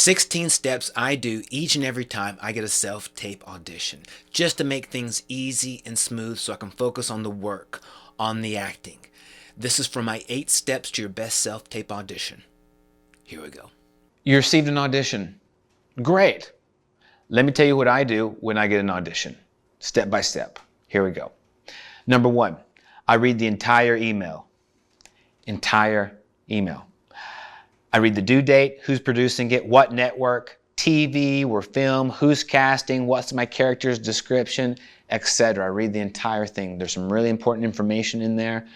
16 steps I do each and every time I get a self-tape audition, just to make things easy and smooth so I can focus on the work, on the acting. This is from my 8 steps to your best self-tape audition. Here we go. You received an audition. Great. Let me tell you what I do when I get an audition. Step by step. Here we go. Number 1, I read the entire email. Entire email. I read the due date, who's producing it, what network, TV or film, who's casting, what's my character's description, etc. I read the entire thing. There's some really important information in there.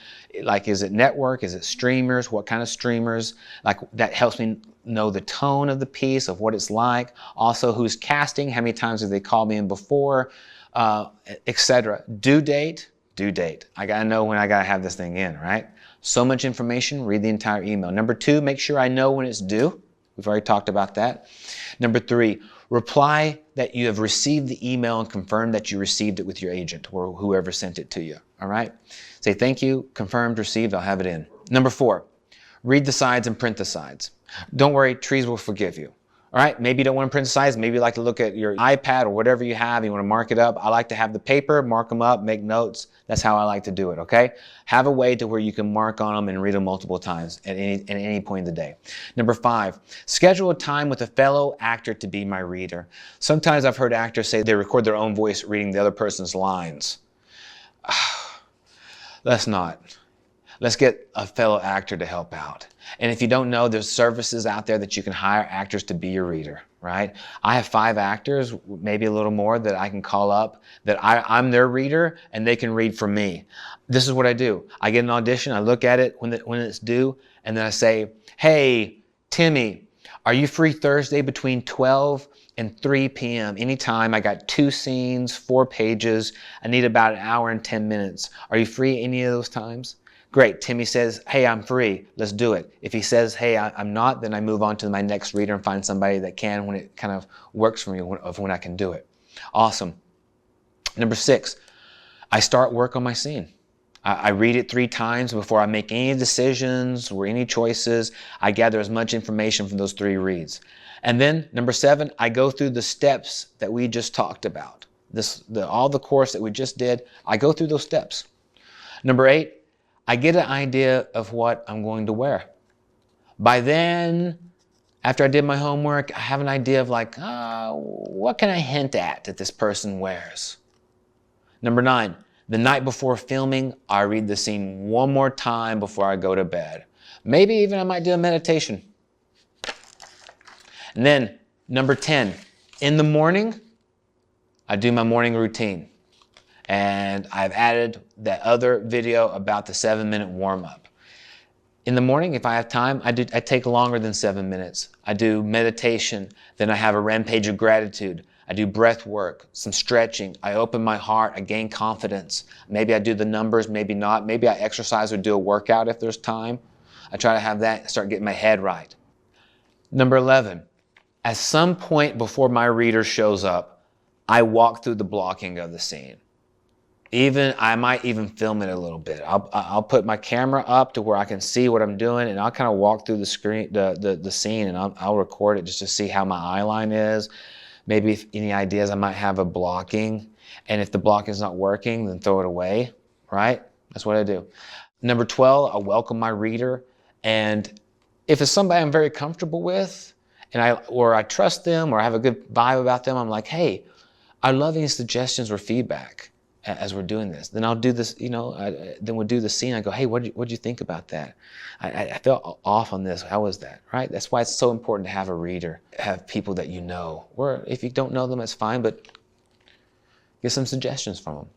Like, is it network? Is it streamers? What kind of streamers? Like, that helps me know the tone of the piece, of what it's like. Also, who's casting? How many times have they called me in before? Etc. Due date. Due date. I gotta know when I gotta have this thing in, right? So much information, read the entire email. Number 2, make sure I know when it's due. We've already talked about that. Number 3, reply that you have received the email and confirm that you received it with your agent or whoever sent it to you, all right? Say thank you, confirmed, received, I'll have it in. Number 4, read the sides and print the sides. Don't worry, trees will forgive you. All right, maybe you don't want to print the sides. Maybe you like to look at your iPad or whatever you have. You want to mark it up. I like to have the paper, mark them up, make notes. That's how I like to do it, okay? Have a way to where you can mark on them and read them multiple times at any point in the day. Number 5, schedule a time with a fellow actor to be my reader. Sometimes I've heard actors say they record their own voice reading the other person's lines. Let's not. Let's get a fellow actor to help out. And if you don't know, there's services out there that you can hire actors to be your reader, right? I have 5 actors, maybe a little more, that I can call up, that I'm their reader and they can read for me. This is what I do. I get an audition, I look at it when it's due, and then I say, hey, Timmy, are you free Thursday between 12 and 3 p.m. anytime? I got 2 scenes, 4 pages. I need about an hour and 10 minutes. Are you free any of those times? Great. Timmy says, hey, I'm free. Let's do it. If he says, hey, I'm not, then I move on to my next reader and find somebody that can when it kind of works for me, when I can do it. Awesome. Number 6, I start work on my scene. I read it 3 times before I make any decisions or any choices. I gather as much information from those 3 reads. And then, number 7, I go through the steps that we just talked about. All the course that we just did, I go through those steps. Number 8, I get an idea of what I'm going to wear. By then, after I did my homework, I have an idea of like, what can I hint at that this person wears? Number 9, the night before filming, I read the scene one more time before I go to bed. Maybe even I might do a meditation. And then, number 10, in the morning, I do my morning routine. And I've added that other video about the 7-minute warm-up. In the morning, if I have time, I take longer than 7 minutes. I do meditation, then I have a rampage of gratitude. I do breath work, some stretching. I open my heart, I gain confidence. Maybe I do the numbers, maybe not. Maybe I exercise or do a workout if there's time. I try to have that and start getting my head right. Number 11, at some point before my reader shows up, I walk through the blocking of the scene. I might even film it a little bit. I'll put my camera up to where I can see what I'm doing, and I'll kind of walk through the screen, the scene, and I'll record it just to see how my eye line is. Maybe if any ideas I might have of blocking, and if the blocking is not working, then throw it away, right? That's what I do. Number 12, I welcome my reader, and if it's somebody I'm very comfortable with, or I trust them, or I have a good vibe about them, I'm like, hey, I love any suggestions or feedback as we're doing this. Then I'll do this, then we'll do the scene. I go, hey, what'd you think about that? I felt off on this. How was that, right? That's why it's so important to have a reader, have people that you know. Or if you don't know them, it's fine, but get some suggestions from them.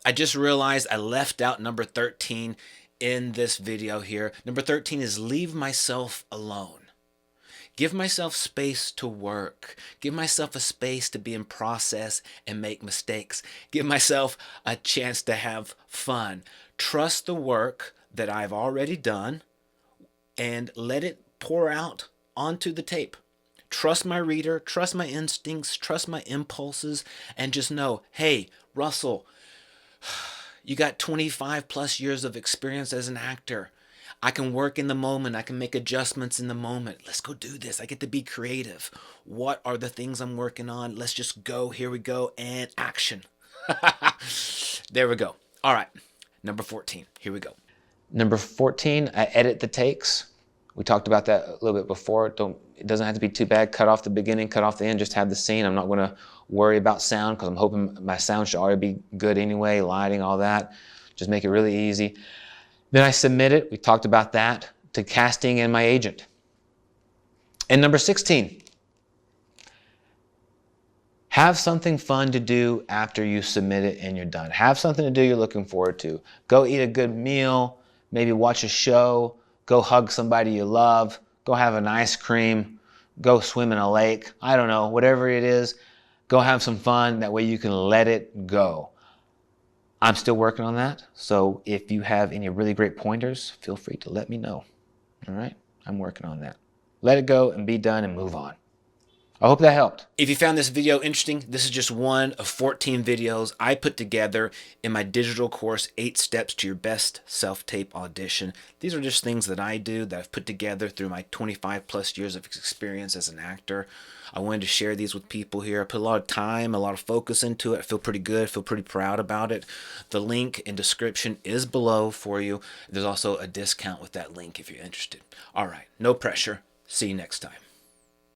I just realized I left out number 13 in this video here. Number 13 is leave myself alone. Give myself space to work. Give myself a space to be in process and make mistakes. Give myself a chance to have fun. Trust the work that I've already done and let it pour out onto the tape. Trust my reader, trust my instincts, trust my impulses, and just know, hey, Russell, you got 25 plus years of experience as an actor. I can work in the moment. I can make adjustments in the moment. Let's go do this. I get to be creative. What are the things I'm working on? Let's just go. Here we go. And action. There we go. All right. Number 14. Here we go. Number 14, I edit the takes. We talked about that a little bit before. It doesn't have to be too bad. Cut off the beginning, cut off the end, just have the scene. I'm not going to worry about sound because I'm hoping my sound should already be good anyway, lighting, all that. Just make it really easy. Then I submit it. We talked about that to casting and my agent. And number 16, have something fun to do after you submit it and you're done. Have something to do you're looking forward to. Go eat a good meal, maybe watch a show, go hug somebody you love, go have an ice cream, go swim in a lake. I don't know, whatever it is, go have some fun. That way you can let it go. I'm still working on that, so if you have any really great pointers, feel free to let me know. All right? I'm working on that. Let it go and be done and move on. I hope that helped. If you found this video interesting, this is just one of 14 videos I put together in my digital course, 8 Steps to Your Best Self-Tape Audition. These are just things that I do that I've put together through my 25 plus years of experience as an actor. I wanted to share these with people here. I put a lot of time, a lot of focus into it. I feel pretty good, I feel pretty proud about it. The link in description is below for you. There's also a discount with that link if you're interested. All right, no pressure. See you next time.